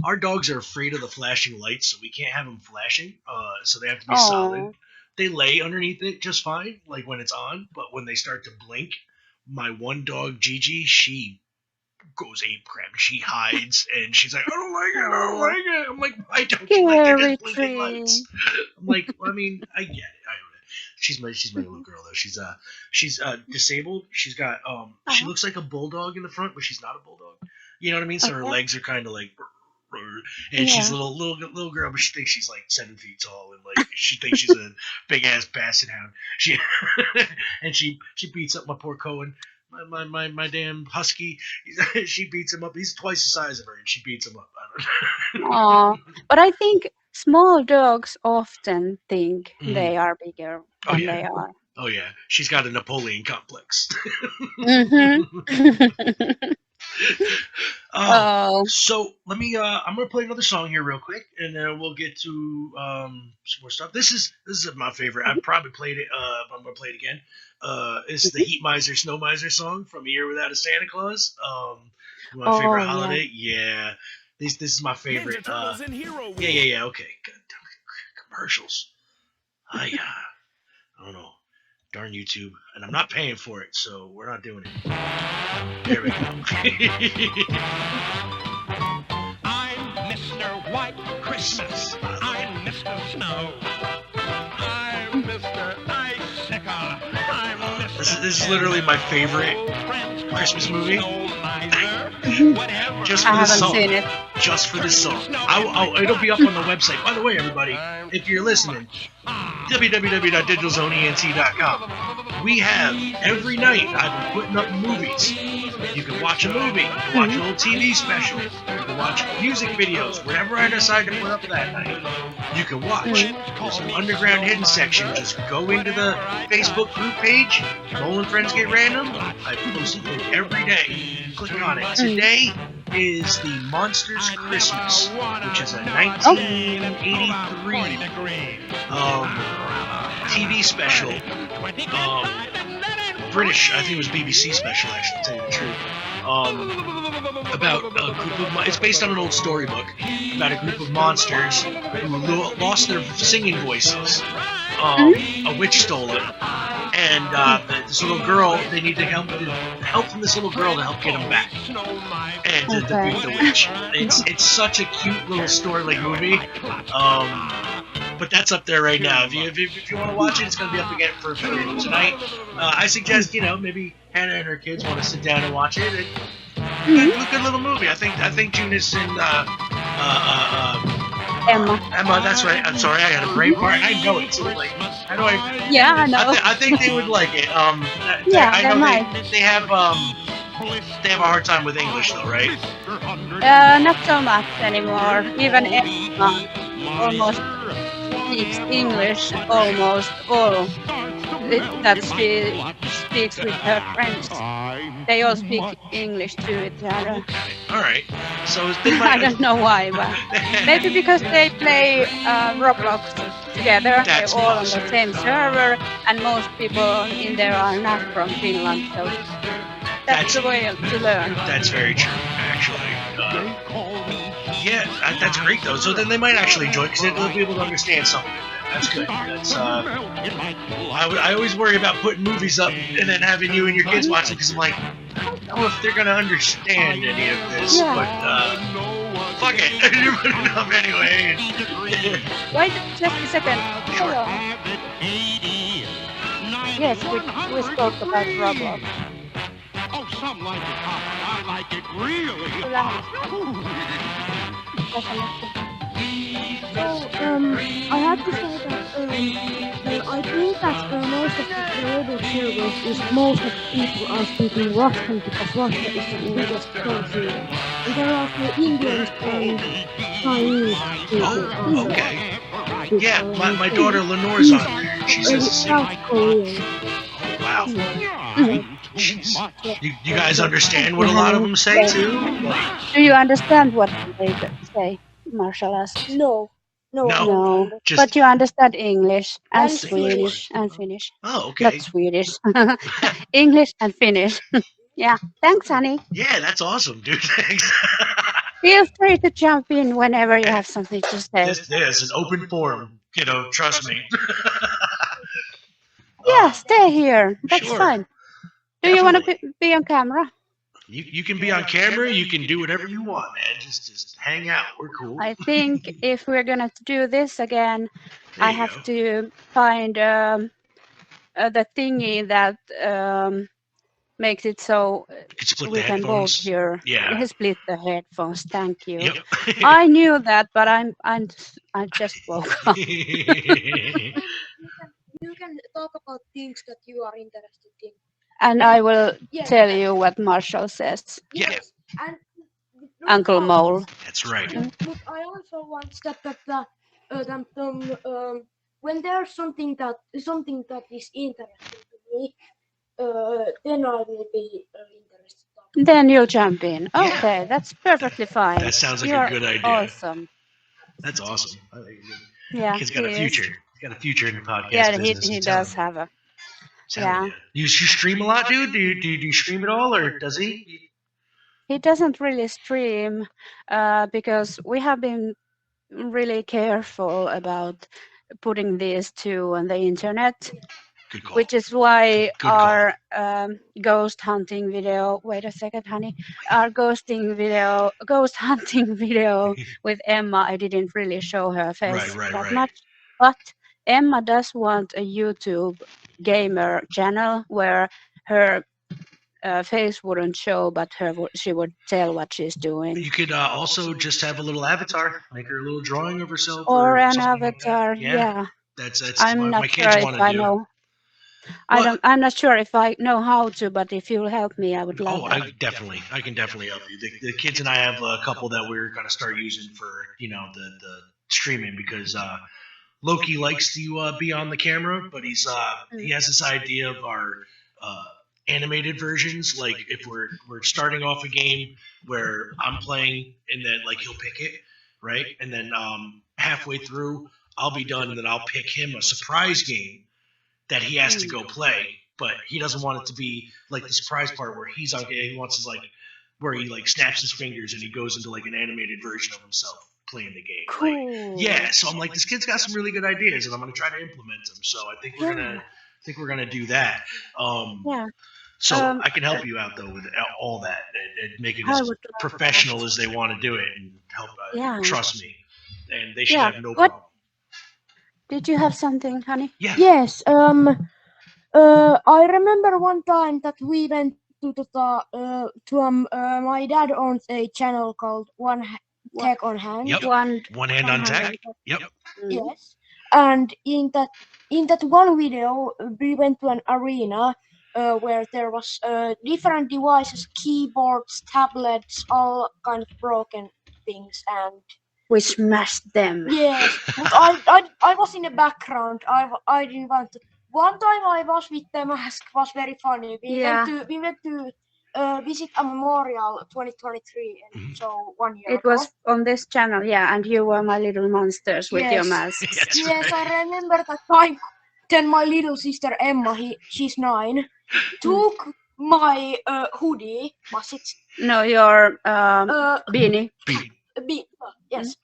Our dogs are afraid of the flashing lights, so we can't have them flashing. So they have to be solid. oh, They lay underneath it just fine, like when it's on. But when they start to blink, my one dog Gigi, she goes ape crap. She hides and she's like, I don't like it. I don't oh, like it. I'm like, why don't you like it? scary There's blinking tree. lights. I'm like, I mean, I get it. She's my little girl though. She's disabled. She's got she Uh-huh. looks like a bulldog in the front, but she's not a bulldog. You know what I mean? So her Okay. legs are kind of like, and she's a Yeah. little girl, but she thinks she's like 7 feet tall, and like she thinks she's a big ass basset hound. She and she beats up my poor Cohen, my damn husky. She beats him up. He's twice the size of her, and she beats him up. I don't Aw. But I think small dogs often think they are bigger Oh than yeah. they are. Oh yeah, she's got a Napoleon complex. Mm-hmm. Oh, So let me. I'm gonna play another song here real quick, and then we'll get to some more stuff. This is my favorite. I've probably played it. I'm gonna play it again. It's the Heat Miser, Snow Miser song from A Year Without a Santa Claus. My favorite oh yeah. holiday. Yeah, this is my favorite. Ninja Turtles in Hero World. Yeah. Okay. Commercials. I don't know. Darn YouTube, and I'm not paying for it, so we're not doing it. There we go. I'm Mr. White Christmas. I'm Mr. Snow. I'm Mr. Icicle. I'm Mr. This is literally my favorite Christmas movie. Snow Miser. Whatever. Just I for the haven't song. seen it. Just for this song. It'll be up on the website. By the way, everybody, if you're listening, www.digitalzoneent.com. We have every night. I've been putting up movies. You can watch a movie. You can watch an old TV special. You can watch music videos. Whatever I decide to put up that night, you can watch. There's an underground hidden section. Just go into the Facebook group page. Nolan Friends Get Random. I post a link every day. Click on it. Today is the Monsters Christmas, which is a 1983 TV special. British, I think it was BBC special, actually, to tell you the truth. About a group of, it's based on an old storybook about a group of monsters who lost their singing voices. A witch stole it, and this little girl, they need to help from this little girl to help get them back and to defeat the witch. It's such a cute little story like movie. But that's up there right now. If you want to watch it, it's going to be up again for tonight. I suggest maybe Hannah and her kids want to sit down and watch it. Good little movie. I think Junice and Emma. Emma. That's right. I'm sorry, I had a brain fart. I know it. So like, how do I? Yeah, I know. I think they would like it. Yeah, I they know might. they have a hard time with English though, right? Not so much anymore. Even Emma almost speaks English almost all that she speaks with her friends. They all speak English to each other. All right. So they I might. don't know why, but maybe because they play Roblox together. That's They're all on awesome. the same server, and most people in there are not from Finland, so that's the way to learn. That's very true, actually. Yeah, that's great though. So then they might actually enjoy it because they'll be able to understand something. That's good. That's I always worry about putting movies up and then having you and your kids watch it because I'm like, I don't know if they're gonna understand any of this, but fuck it, you're putting it up anyway. Wait just a second. Hello. Yes, we spoke about Roblox. Oh, some like it hot. I like it really I have to say that I think that most of the global servers is most of the people are speaking Russian because Russia is the biggest country. And there are also Indians and Chinese people. Oh, okay. Yeah, my daughter Lenore's on there. She says the same. South Korean. Oh, wow. Jeez. You guys understand what a lot of them say too? Do you understand what they say, Marshall asked? No. No, Just but you understand English and And Swedish and Finnish. oh, Not okay. Swedish. English and Finnish. Yeah. Thanks, honey. Yeah, that's awesome, dude. Thanks. Feel free to jump in whenever you have something to say. This is an open forum, kiddo. Trust me. Yeah, stay here. That's Sure. fine. Do you want to be on camera? You can be on camera. You can do whatever you want, man. Just hang out. We're cool. I think if we're gonna do this again, There I you have go. to find the thingy that makes it so You can split we the can both headphones. hear. Yeah. Split the headphones. Thank you. Yep. I knew that, but I just woke up. You can talk about things that you are interested in. And I will Yes. tell you what Marshall says. Yeah. Yes. And Uncle Mole. That's right. But I also want that when there's something that is interesting to me, then I will be interested. Then you'll jump in. Yeah. Okay, that's perfectly fine. That sounds like You're a good idea. awesome. That's awesome. I think Yeah, he's got a he is. future. He's got a future in the podcast Yeah, business. he I'm telling does you. have a. I'm telling you. You stream a lot, dude? Do you stream at all, or does he? He doesn't really stream because we have been really careful about putting these two on the internet, Good call. which is why Good call. our ghost hunting video. Wait a second, honey. Our ghost hunting video with Emma. I didn't really show her face Right. that much, but Emma does want a YouTube gamer channel where her face wouldn't show, but she would tell what she's doing. You could also just have a little avatar, make her a little drawing of herself Or or an something like that. avatar, Yeah, yeah. that's I'm what not my sure kids if want to I do. know. Well, I'm not sure if I know how to, but if you'll help me, I would love oh, that. I can definitely help you. The kids and I have a couple that we're gonna start using for the streaming because Loki likes to be on the camera, but he has this idea of our uh, animated versions. Like if we're starting off a game where I'm playing, and then like he'll pick it, right, and then halfway through I'll be done, and then I'll pick him a surprise game that he has to go play, but he doesn't want it to be like the surprise part where he's on. He wants his like where he like snaps his fingers and he goes into like an animated version of himself playing the game. Like, Cool. yeah, so I'm like, this kid's got some really good ideas, and I'm gonna try to implement them. So I think we're gonna do that. Yeah. So Um, I can help you out though with all that and make it I as would love professional that. as they want to do it and help. Yeah. Trust me, and they should Yeah. have no What problem. did you have something, honey? Yeah. Yes. I remember one time that we went my dad owns a channel called Tech on Hand. Yep. One. One hand on tech. Yep. Yes, and in that one video, we went to an arena where there was different devices, keyboards, tablets, all kind of broken things, and We smashed them. yes, but I was in the background. I didn't want to. One time I was with the mask was very funny. Yeah. We went to visit a memorial 2023, and so 1 year It ago. was on this channel, yeah, and you were my little monsters with your Yes. masks. That's Yes, right. I remember that time. Then my little sister Emma, she's 9, took my hoodie. Was it? No, your beanie. Yes.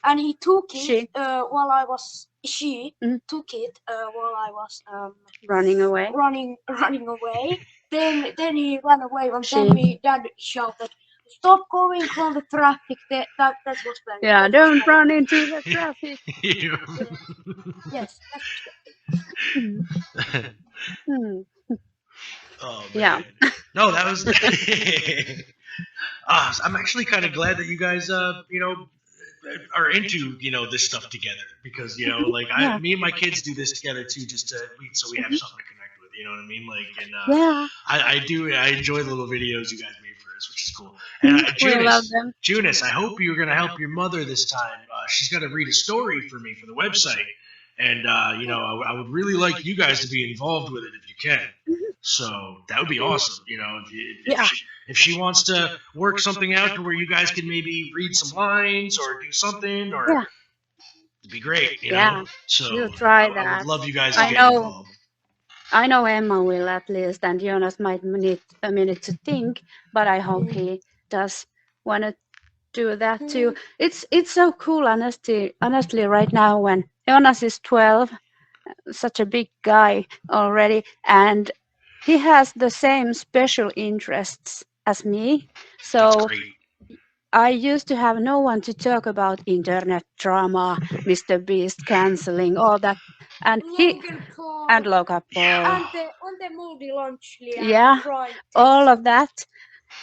And he took it She. while I was. She Mm. took it while I was Running away. running away. Then he ran away, and She. then my dad shouted, "Stop going from the traffic!" That was very. Yeah, that was don't very- run into the traffic. Yes. That's Hmm. Oh man. Yeah. No, that was. I'm actually kind of glad that you guys, are into this stuff together because like Yeah. me and my kids do this together too, just so we have something to connect with. You know what I mean? Like, and Yeah, I enjoy the little videos you guys made for us, which is cool. And we love them. Junis, I hope you're gonna help your mother this time. She's got to read a story for me for the website, and I would really like you guys to be involved with it if you can. So that would be awesome. Yeah. If she wants to work something out to where you guys can maybe read some lines or do something, or Yeah. it'd be great. Yeah, So we'll try I that. would love you guys to I get know. involved. I know Emma will at least, and Jonas might need a minute to think, but I hope he does want to do that too. It's so cool, honestly, right now when Jonas is 12, such a big guy already, and he has the same special interests as me. That's So great. I used to have no one to talk about internet drama, Mr. Beast canceling, all that, and Logan Paul and Logan Paul. and the moody lunch. Yeah, all of that.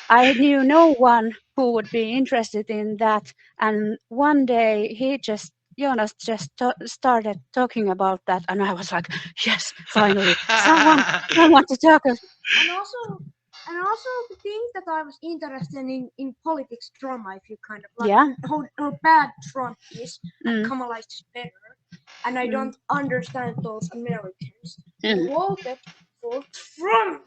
I knew no one who would be interested in that, and one day Jonas just started talking about that, and I was like, yes, finally, someone to talk. And also the things that I was interested in politics drama, if you kind of like Yeah. how bad Trump is and Mm. Kamala is better, and I Mm. don't understand those Americans who Mm. voted for Trump.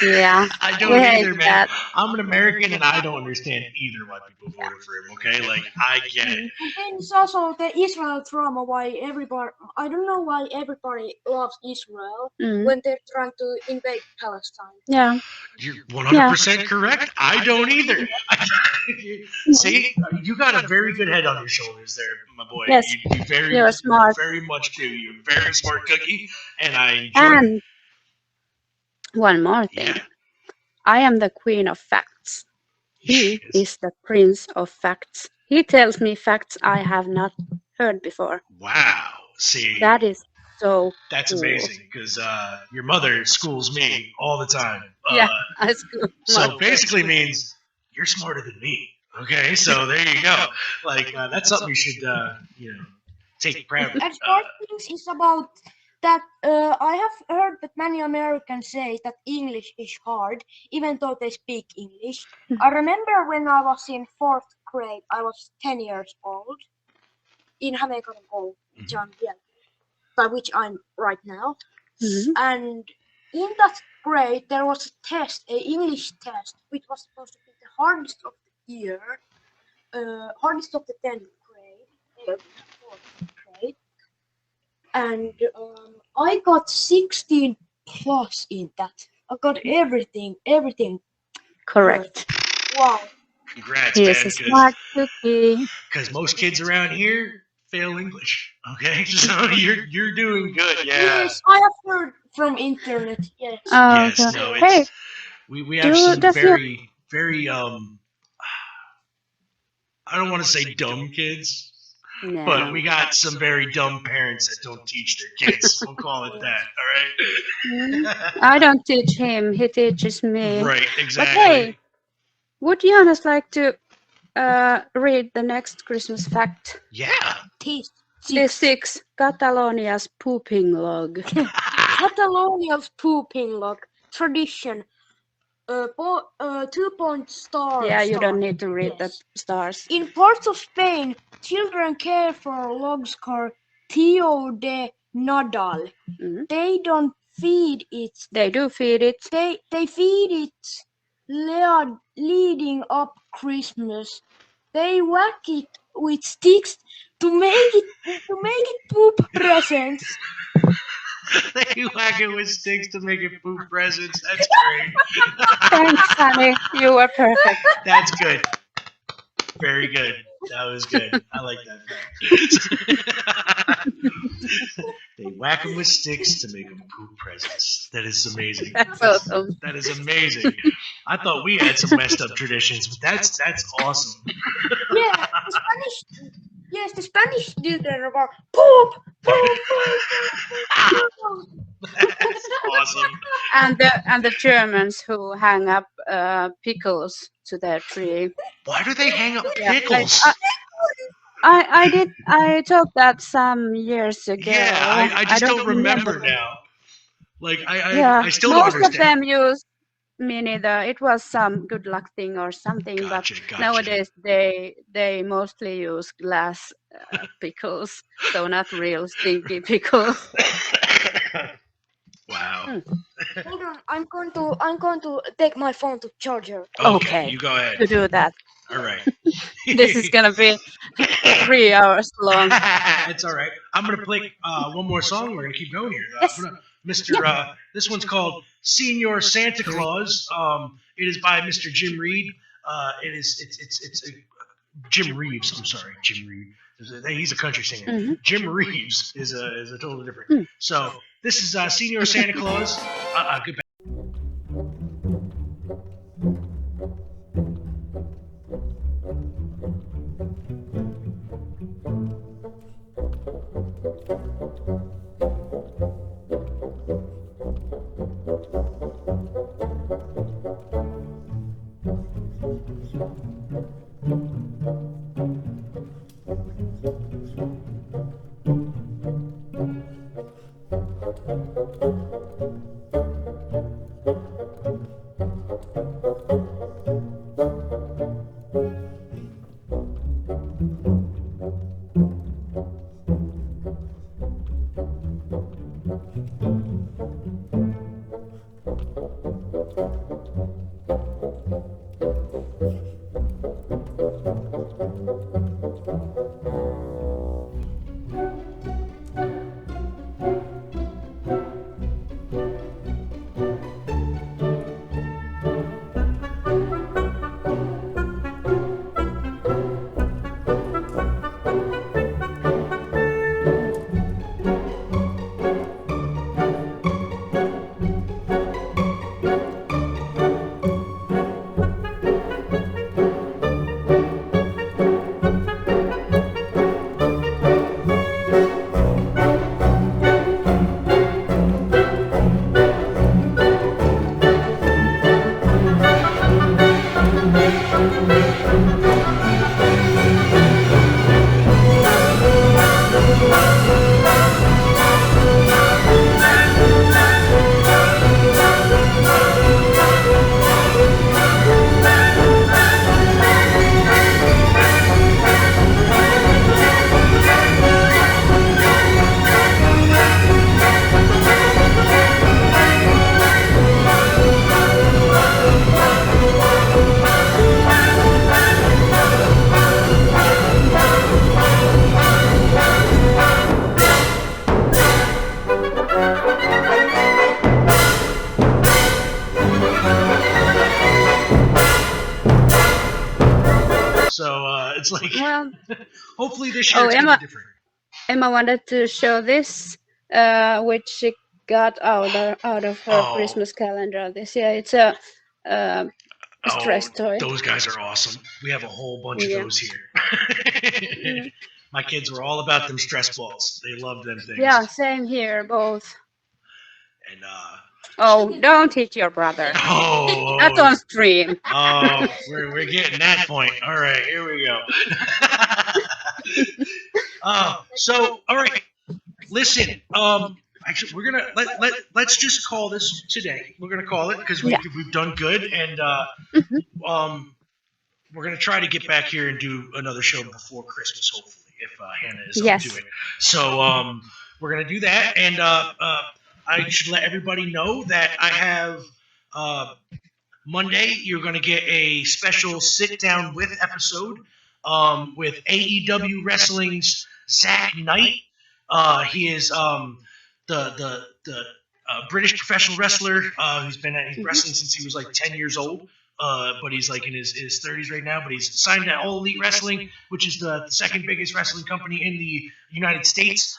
Yeah, I we don't hate either, man. that. I'm an American and I don't understand either why people voted for him. Okay, like I get it. And then it's also the Israel drama. I don't know why everybody loves Israel Mm. when they're trying to invade Palestine. Yeah. You're 100% correct. I don't either. See, you got a very good head on your shoulders there, my boy. Yes, you you're smart. very much do. You're a very smart cookie, and I enjoy it. And one more thing. Yeah. I am the queen of facts. He is the prince of facts. He tells me facts I have not heard before. Wow. See, That is so That's cool. amazing because your mother schools me all the time. Yeah, I school So my basically means you're smarter than me. Okay, so there you go. Like that's something you should take proud. And smart things is about that I have heard that many Americans say that English is hard, even though they speak English. I remember when I was in fourth grade, I was 10 years old in Hämeenkyrön Koulu, which I'm by which I'm right now. Mhm. And in that grade, there was a test, an English test, which was supposed to be the hardest of the year, hardest of the 10th grade, fourth grade. And I got 16 plus in that. I got everything. Correct. Wow. Congrats, He man. is a smart cookie. Because most kids around here fail English. Okay, so you're doing good. Yeah. Yes, I have heard from internet. Yes. Yes. Okay. No. Hey, It's we have some does your very I don't want to say dumb kids, but no? we got some very dumb parents that don't teach their kids. We'll call it that. Mm, All I right. don't teach him. He teaches me. Right. But Exactly. hey, would Johannes like to read the next Christmas fact? Yeah. Teeth. The 6 Catalonia's pooping log. Catalonia's pooping log tradition. 2-point star. Yeah, you star. don't need to read the Yes. stars. In parts of Spain, children care for logs called Tio de Nadal. Mhm. They don't feed it. They do feed it. They feed it leading up Christmas. They whack it with sticks to make it poop presents. They whack it with sticks to make it poop presents. That's great. Thanks, honey. You were perfect. That's good. Very good. That was good. I like that fact. They whack them with sticks to make them poop presents. That is amazing. That's awesome. That is amazing. I thought we had some messed up traditions, but that's awesome. Yeah, the Spanish. Yes, the Spanish children are poop, poop, poop. That's awesome. And the Germans who hang up pickles to their tree. Why do they hang up Yeah, pickles? I taught that some years ago. Yeah, I just don't remember now. Like I still don't most of understand. them use me neither. It was some good luck thing or something, Gotcha. but nowadays they mostly use glass pickles, so not real stinky pickles. Wow. Hold on, I'm going to take my phone to charger. Okay. You go ahead. To do that, All right. this is gonna be 3 hours long. It's all right. I'm gonna play one more song. We're gonna keep going here. Yes. Mr. This one's called "Senior Santa Claus." It is by Mr. Jim Reed. It's Jim Reeves. I'm sorry, Jim Reed. He's a country singer. Mhm. Jim Reeves is a totally different. So this is Senior Santa Claus. Goodbye. it's like Well, hopefully this year oh, it's gonna be different. Emma wanted to show this, which she got out of her Oh, Christmas calendar this year. It's a oh, stress toy. those guys are awesome. We have a whole bunch of Yeah. those here. Mm. My kids were all about them stress balls. They loved them Yeah, things. same here, both. And Oh, don't hit your brother. Not oh, on stream. oh, we're getting that point. All right, here we go. So all right, listen. Actually, we're gonna let's just call this today. We're gonna call it because Yeah. we've done good, and Mhm. um, we're gonna try to get back here and do another show before Christmas, hopefully, if Hannah is up to Yes. it. So we're gonna do that, and I should let everybody know that I have uh, Monday, you're going to get a special sit down with episode with AEW Wrestling's Zach Knight. He is the British professional wrestler who's been wrestling since he was like 10 years old. But he's like in his 30s right now. But he's signed to All Elite Wrestling, which is the second biggest wrestling company in the United States.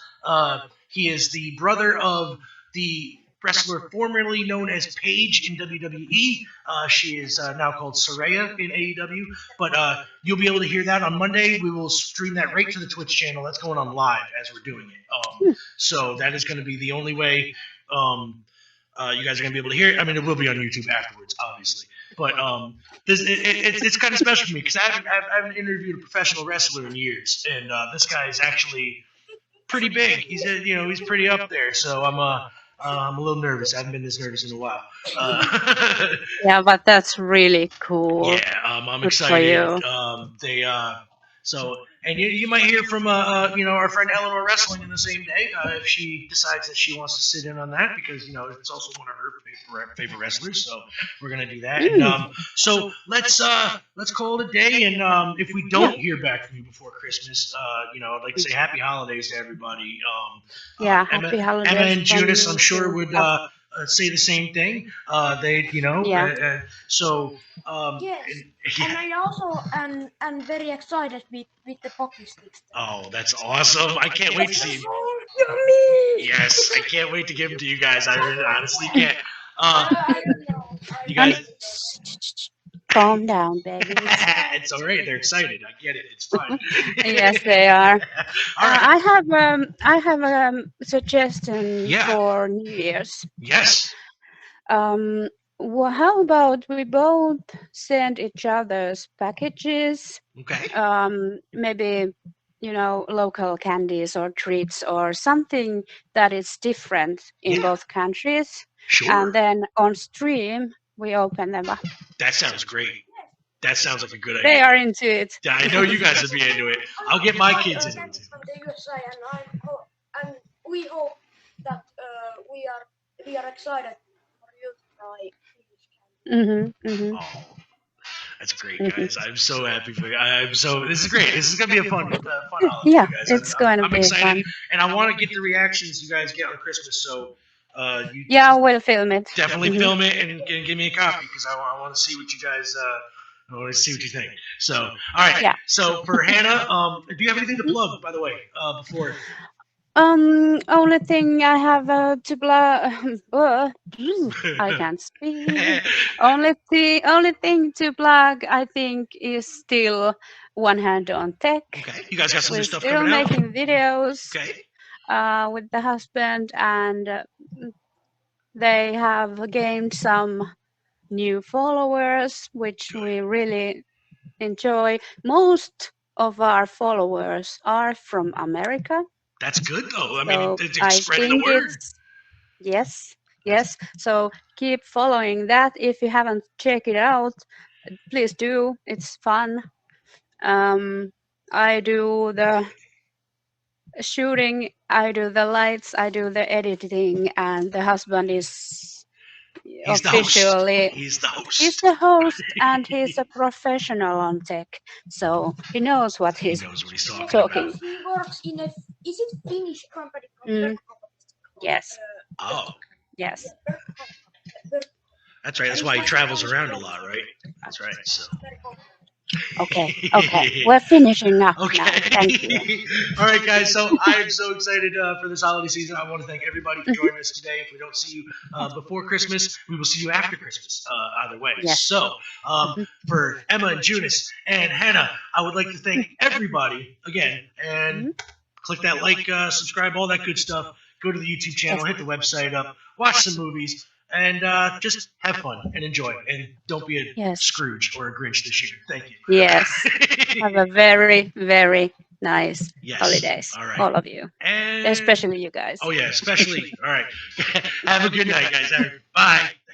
He is the brother of the wrestler formerly known as Paige in WWE. She is now called Saraya in AEW. But you'll be able to hear that on Monday. We will stream that right to the Twitch channel. That's going on live as we're doing it. So that is going to be the only way you guys are going to be able to hear it. I mean, it will be on YouTube afterwards, obviously. But it's kind of special for me because I haven't interviewed a professional wrestler in years, and this guy is actually pretty big. He's pretty up there. So I'm a little nervous. I haven't been this nervous in a while. Yeah, but that's really cool. Yeah, I'm Good for excited. you. And you might hear from our friend Eleanor Wrestling in the same day if she decides that she wants to sit in on that because it's also one of her favorite wrestlers. So we're gonna do that. And so let's call it a day. And if we don't hear back from you before Christmas, I'd like to say happy holidays to everybody. Yeah, Emma, happy holidays. Emma and from Junis, me I'm sure too. would say the same thing. Yeah. So Yes, yeah. and I also am very excited with the pocky sticks. Oh, that's awesome! I can't wait to see him. Yummy! Yes, I can't wait to give them to you guys. I honestly can't. I don't know. You guys, Calm down, baby. it's all right. They're excited. I get it. It's fine. Yes, they are. All right. I have a suggestion Yeah. for New Year's. Yes. How about we both send each other's packages? Okay. Maybe local candies or treats or something that is different in Yeah. both countries, Sure. and then on stream we open them up. That sounds great. That sounds like a good They idea. are into it. Yeah, I know you guys would be into it. I'll get my kids into it too. From the USA, and we hope that we are excited for you to try Oh, that's great, guys. I'm so happy for you. This is great. This is gonna be a fun holiday, Yeah, you guys. it's going to I'm be excited, fun. and I want to get the reactions you guys get on Christmas. So, you Yeah, we'll film it. definitely film it and give me a copy because I want to see what you guys. I want to see what you think. So, all right. Yeah. So for Hannah, do you have anything to plug, by the way, before? Only thing I have to plug. I can't speak. Only thing to plug, I think, is still One Hand on Tech. Okay. You guys got some We're new stuff still coming out. making videos Okay. with the husband, and they have gained some new followers, which we really enjoy. Most of our followers are from America. That's good though. I So mean, it's I spreading the think word. it's yes. So keep following that. If you haven't checked it out, please do. It's fun. I do the shooting, I do the lights, I do the editing, and the husband is He's the host. officially He's the host. he's the host and he's a professional on tech, so he knows what He he's knows what he's talking talking. about. He works in a is it Finnish company? Mm. Yes, Oh, yes. that's right. That's why he travels around a lot, right? That's right. So. Okay. We're finishing up Okay. now. Thank you. All right, guys. So I am so excited for this holiday season. I want to thank everybody for joining us today. If we don't see you before Christmas, we will see you after Christmas. Either way. Yes. So for Emma and Junis and Hannah, I would like to thank everybody again and click that like, subscribe, all that good stuff. Go to the YouTube channel, hit the website up, watch some movies, and just have fun and enjoy. And don't be a Yes. Scrooge or a Grinch this year. Thank you. Yes. Have a very, very nice Yes. holidays, All right. all of you, And especially you guys. oh yeah, especially. All right. Have a good night, guys. All right. Bye.